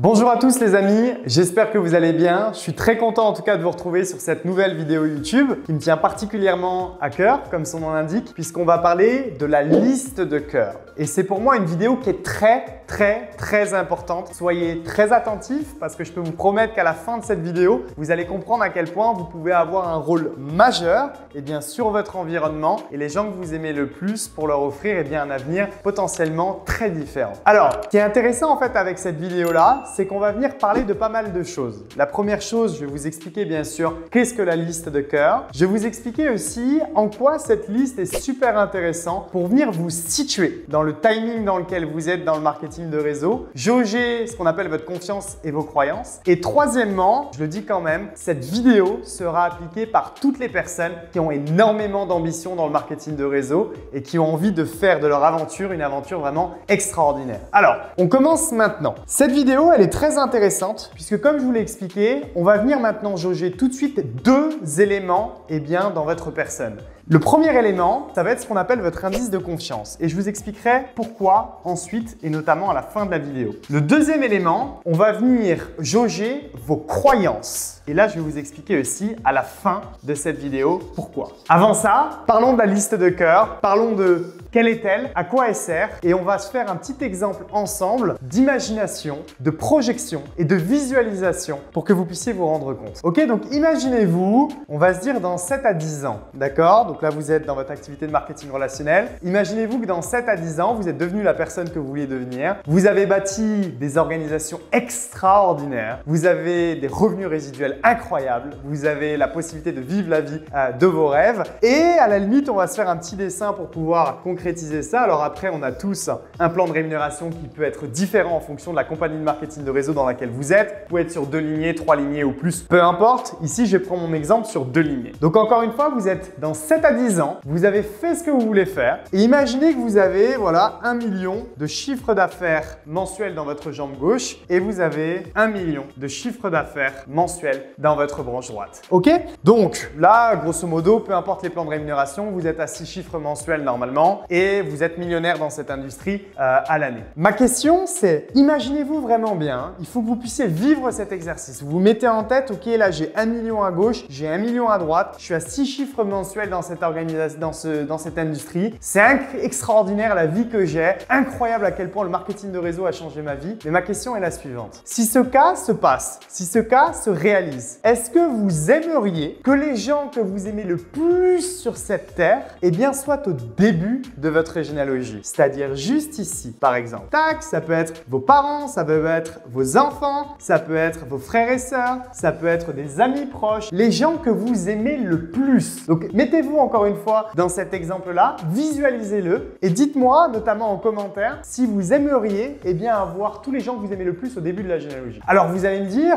Bonjour à tous les amis, j'espère que vous allez bien. Je suis très content en tout cas de vous retrouver sur cette nouvelle vidéo YouTube qui me tient particulièrement à cœur, comme son nom l'indique, puisqu'on va parler de la liste de cœur. Et c'est pour moi une vidéo qui est très importante. Soyez très attentifs parce que je peux vous promettre qu'à la fin de cette vidéo, vous allez comprendre à quel point vous pouvez avoir un rôle majeur sur votre environnement et les gens que vous aimez le plus pour leur offrir un avenir potentiellement très différent. Alors, ce qui est intéressant en fait avec cette vidéo-là, c'est qu'on va venir parler de pas mal de choses. La première chose, je vais vous expliquer bien sûr qu'est-ce que la liste de cœur. Je vais vous expliquer aussi en quoi cette liste est super intéressante pour venir vous situer dans le timing dans lequel vous êtes dans le marketing de réseau, jauger ce qu'on appelle votre confiance et vos croyances. Et troisièmement, je le dis quand même, cette vidéo sera appliquée par toutes les personnes qui ont énormément d'ambition dans le marketing de réseau et qui ont envie de faire de leur aventure une aventure vraiment extraordinaire. Alors, on commence maintenant. Cette vidéo, elle est très intéressante puisque comme je vous l'ai expliqué, on va venir maintenant jauger tout de suite deux éléments dans votre personne. Le premier élément, ça va être ce qu'on appelle votre indice de confiance et je vous expliquerai pourquoi ensuite et notamment à la fin de la vidéo. Le deuxième élément, on va venir jauger vos croyances et là je vais vous expliquer aussi à la fin de cette vidéo pourquoi. Avant ça, parlons de la liste de cœur, parlons de quelle est-elle, à quoi elle sert et on va se faire un petit exemple ensemble d'imagination, de projection et de visualisation pour que vous puissiez vous rendre compte. Ok, donc imaginez-vous, on va se dire dans 7 à 10 ans, d'accord? Donc là, vous êtes dans votre activité de marketing relationnel. Imaginez-vous que dans 7 à 10 ans, vous êtes devenu la personne que vous vouliez devenir. Vous avez bâti des organisations extraordinaires. Vous avez des revenus résiduels incroyables. Vous avez la possibilité de vivre la vie de vos rêves. Et à la limite, on va se faire un petit dessin pour pouvoir concrétiser ça. Alors après, on a tous un plan de rémunération qui peut être différent en fonction de la compagnie de marketing de réseau dans laquelle vous êtes. Vous pouvez être sur 2 lignées, 3 lignées ou plus, peu importe. Ici, je vais prendre mon exemple sur 2 lignées. Donc encore une fois, vous êtes dans 7 à 10 ans, vous avez fait ce que vous voulez faire et imaginez que vous avez 1 million de chiffre d'affaires mensuel dans votre jambe gauche et vous avez 1 million de chiffre d'affaires mensuel dans votre branche droite. Ok? Donc là, grosso modo, peu importe les plans de rémunération, vous êtes à 6 chiffres mensuels normalement et vous êtes millionnaire dans cette industrie à l'année. Ma question c'est, imaginez-vous vraiment bien, il faut que vous puissiez vivre cet exercice. Vous vous mettez en tête, ok, là j'ai 1 million à gauche, j'ai 1 million à droite, je suis à 6 chiffres mensuels dans cette organisation, dans cette industrie. C'est extraordinaire la vie que j'ai, incroyable à quel point le marketing de réseau a changé ma vie. Mais ma question est la suivante. Si ce cas se passe, si ce cas se réalise, est-ce que vous aimeriez que les gens que vous aimez le plus sur cette terre, soient au début de votre généalogie? C'est-à-dire juste ici, par exemple. Tac, ça peut être vos parents, ça peut être vos enfants, ça peut être vos frères et sœurs, ça peut être des amis proches, les gens que vous aimez le plus. Donc, mettez-vous encore une fois dans cet exemple-là, visualisez-le et dites-moi, notamment en commentaire, si vous aimeriez avoir tous les gens que vous aimez le plus au début de la généalogie. Alors vous allez me dire,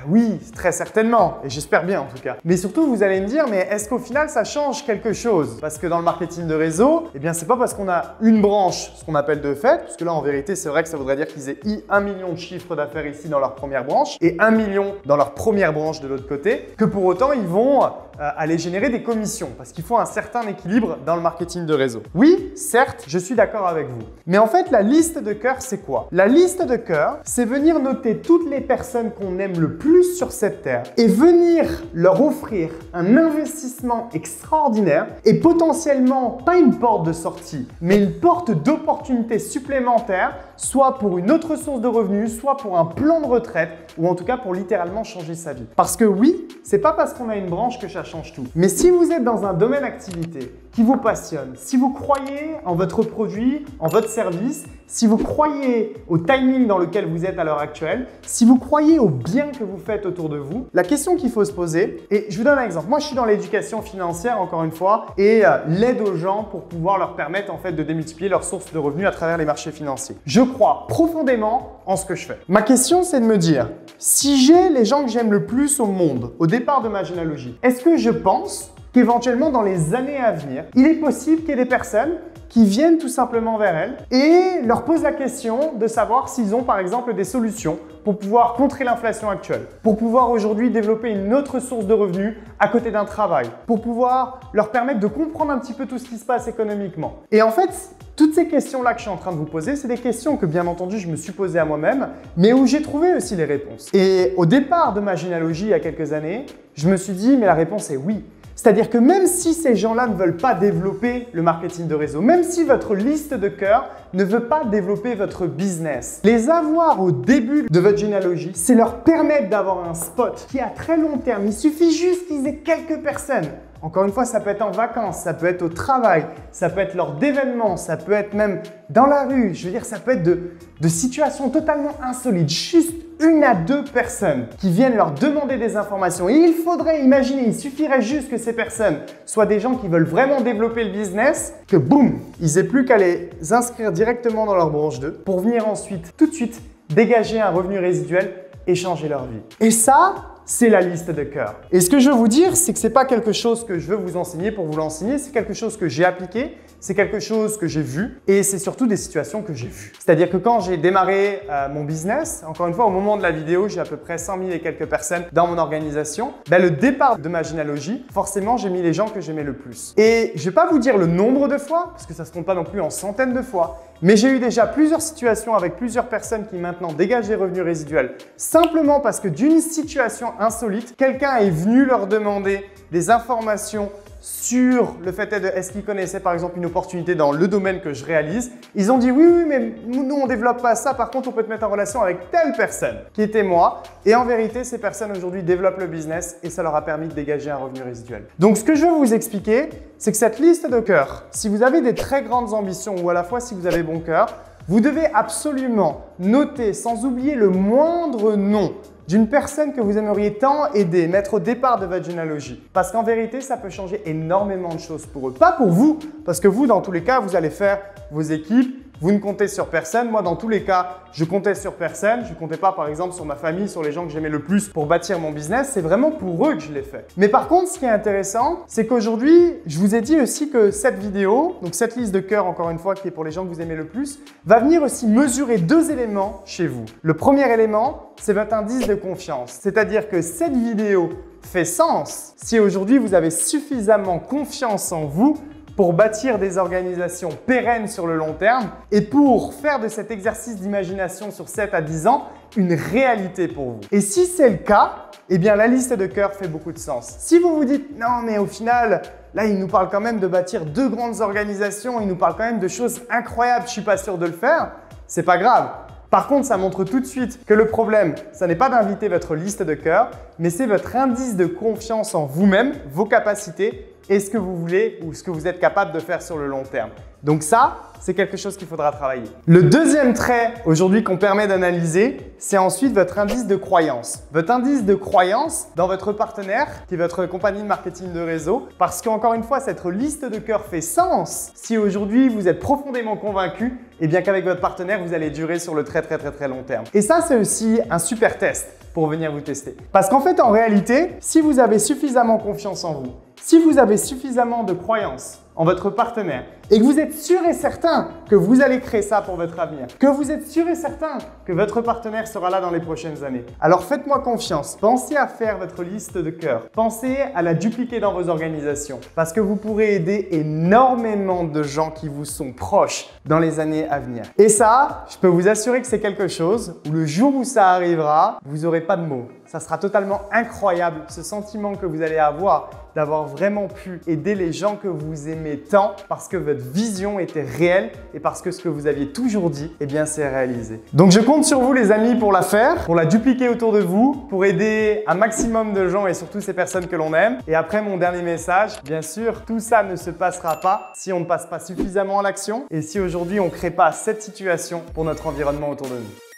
oui, très certainement, et j'espère bien en tout cas. Mais surtout, vous allez me dire, mais est-ce qu'au final, ça change quelque chose? Parce que dans le marketing de réseau, c'est pas parce qu'on a une branche, ce qu'on appelle de fait, parce que là, en vérité, c'est vrai que ça voudrait dire qu'ils aient 1 million de chiffre d'affaires ici dans leur première branche et 1 million dans leur première branche de l'autre côté, que pour autant, ils vont aller générer des commissions parce qu'il faut un certain équilibre dans le marketing de réseau. Oui, certes, je suis d'accord avec vous. Mais en fait, la liste de cœur, c'est quoi? La liste de cœur, c'est venir noter toutes les personnes qu'on aime le plus sur cette terre et venir leur offrir un investissement extraordinaire et potentiellement pas une porte de sortie, mais une porte d'opportunité supplémentaire, soit pour une autre source de revenus, soit pour un plan de retraite ou en tout cas pour littéralement changer sa vie. Parce que oui, c'est pas parce qu'on a une branche que ça change tout. Mais si vous êtes dans un domaine d'activité qui vous passionne, si vous croyez en votre produit, en votre service, si vous croyez au timing dans lequel vous êtes à l'heure actuelle, si vous croyez au bien que vous faites autour de vous, la question qu'il faut se poser, et je vous donne un exemple. Moi, je suis dans l'éducation financière, encore une fois, et l'aide aux gens pour pouvoir leur permettre en fait de démultiplier leurs sources de revenus à travers les marchés financiers. Je crois profondément en ce que je fais. Ma question, c'est de me dire, si j'ai les gens que j'aime le plus au monde, au départ de ma généalogie, est-ce que je pense qu'éventuellement dans les années à venir, il est possible qu'il y ait des personnes qui viennent tout simplement vers elles et leur posent la question de savoir s'ils ont par exemple des solutions pour pouvoir contrer l'inflation actuelle, pour pouvoir aujourd'hui développer une autre source de revenus à côté d'un travail, pour pouvoir leur permettre de comprendre un petit peu tout ce qui se passe économiquement. Et en fait, Toutes ces questions-là que je suis en train de vous poser, c'est des questions que bien entendu je me suis posées à moi-même, mais où j'ai trouvé aussi les réponses. Et au départ de ma généalogie il y a quelques années, je me suis dit mais la réponse est oui. C'est-à-dire que même si ces gens-là ne veulent pas développer le marketing de réseau, même si votre liste de cœur ne veut pas développer votre business, les avoir au début de votre généalogie, c'est leur permettre d'avoir un spot qui est à très long terme. Il suffit juste qu'ils aient quelques personnes. Encore une fois, ça peut être en vacances, ça peut être au travail, ça peut être lors d'événements, ça peut être même dans la rue. Je veux dire, ça peut être de situations totalement insolites. Juste 1 à 2 personnes qui viennent leur demander des informations. Et il faudrait imaginer, il suffirait juste que ces personnes soient des gens qui veulent vraiment développer le business, que boum, ils aient plus qu'à les inscrire directement dans leur branche 2 pour venir ensuite, tout de suite, dégager un revenu résiduel et changer leur vie. Et ça, c'est la liste de cœur. Et ce que je veux vous dire, c'est que ce n'est pas quelque chose que je veux vous enseigner pour vous l'enseigner, c'est quelque chose que j'ai appliqué, c'est quelque chose que j'ai vu et c'est surtout des situations que j'ai vues. C'est-à-dire que quand j'ai démarré mon business, encore une fois, au moment de la vidéo, j'ai à peu près 100 000 et quelques personnes dans mon organisation. Le départ de ma généalogie, forcément, j'ai mis les gens que j'aimais le plus. Et je ne vais pas vous dire le nombre de fois, parce que ça ne se compte pas non plus en centaines de fois, mais j'ai eu déjà plusieurs situations avec plusieurs personnes qui maintenant dégagent des revenus résiduels simplement parce que d'une situation insolite, quelqu'un est venu leur demander des informations sur le fait est-ce qu'ils connaissaient par exemple une opportunité dans le domaine que je réalise. Ils ont dit oui, mais nous on développe pas ça, par contre on peut te mettre en relation avec telle personne qui était moi. Et en vérité, ces personnes aujourd'hui développent le business et ça leur a permis de dégager un revenu résiduel. Donc ce que je veux vous expliquer, c'est que cette liste de cœur, si vous avez des très grandes ambitions ou à la fois si vous avez bon cœur, vous devez absolument noter sans oublier le moindre nom d'une personne que vous aimeriez tant aider, mettre au départ de votre généalogie. Parce qu'en vérité, ça peut changer énormément de choses pour eux. Pas pour vous, parce que vous, dans tous les cas, vous allez faire vos équipes, vous ne comptez sur personne. Moi, dans tous les cas, je comptais sur personne. Je ne comptais pas, par exemple, sur ma famille, sur les gens que j'aimais le plus pour bâtir mon business. C'est vraiment pour eux que je l'ai fait. Mais par contre, ce qui est intéressant, c'est qu'aujourd'hui, je vous ai dit aussi que cette vidéo, donc cette liste de cœur, encore une fois, qui est pour les gens que vous aimez le plus, va venir aussi mesurer 2 éléments chez vous. Le premier élément, c'est votre indice de confiance. C'est-à-dire que cette vidéo fait sens si aujourd'hui vous avez suffisamment confiance en vous pour bâtir des organisations pérennes sur le long terme et pour faire de cet exercice d'imagination sur 7 à 10 ans une réalité pour vous. Et si c'est le cas, eh bien la liste de cœur fait beaucoup de sens. Si vous vous dites non mais au final, là il nous parle quand même de bâtir 2 grandes organisations, il nous parle quand même de choses incroyables, je ne suis pas sûr de le faire, c'est pas grave. Par contre, ça montre tout de suite que le problème, ça n'est pas d'inviter votre liste de cœur, mais c'est votre indice de confiance en vous-même, vos capacités et ce que vous voulez ou ce que vous êtes capable de faire sur le long terme. Donc ça, c'est quelque chose qu'il faudra travailler. Le deuxième trait aujourd'hui qu'on permet d'analyser, c'est ensuite votre indice de croyance. Votre indice de croyance dans votre partenaire, qui est votre compagnie de marketing de réseau, parce qu'encore une fois, cette liste de cœur fait sens si aujourd'hui vous êtes profondément convaincu et bien qu'avec votre partenaire, vous allez durer sur le très long terme. Et ça, c'est aussi un super test pour venir vous tester. Parce qu'en fait, en réalité, si vous avez suffisamment confiance en vous, si vous avez suffisamment de croyance en votre partenaire et que vous êtes sûr et certain que vous allez créer ça pour votre avenir, que vous êtes sûr et certain que votre partenaire sera là dans les prochaines années, alors faites-moi confiance. Pensez à faire votre liste de cœur. Pensez à la dupliquer dans vos organisations parce que vous pourrez aider énormément de gens qui vous sont proches dans les années à venir. Et ça, je peux vous assurer que c'est quelque chose où le jour où ça arrivera, vous n'aurez pas de mots. Ça sera totalement incroyable, ce sentiment que vous allez avoir d'avoir vraiment pu aider les gens que vous aimez tant parce que votre vision était réelle et parce que ce que vous aviez toujours dit, eh bien, c'est réalisé. Donc, je compte sur vous, les amis, pour la faire, pour la dupliquer autour de vous, pour aider un maximum de gens et surtout ces personnes que l'on aime. Et après, mon dernier message, bien sûr, tout ça ne se passera pas si on ne passe pas suffisamment à l'action et si aujourd'hui, on ne crée pas cette situation pour notre environnement autour de nous.